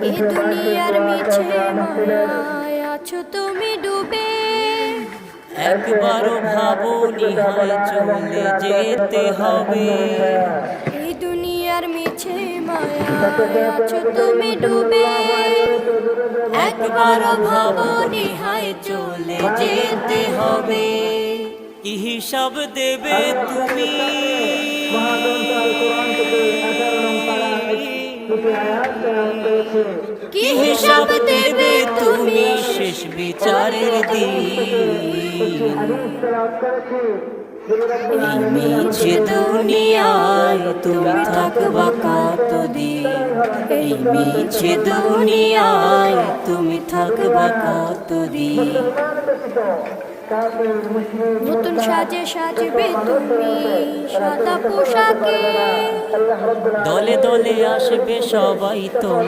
এই দুনিয়ার মিছে মায়ায় আছো তুমি ডুবে, একবারও ভাবোনি হয় চলে যেতে হবে। এই দুনিয়ার মিছে মায়ায় আছো তুমি ডুবে, একবারও ভাবোনি হয় চলে যেতে হবে। কি হিসাব দেবে তুমি, কি হিসাব দেবে তুমি শেষ বিচারের দিন। এই মিছে দুনিয়ায় তুমি থাকবা কতদিন, এই মিছে দুনিয়ায় তুমি থাকবা কতদিন। নতুন সাজে সাজবে তুমি সাদা পোশাকে, দলে দলে আসবে সবাই তোমার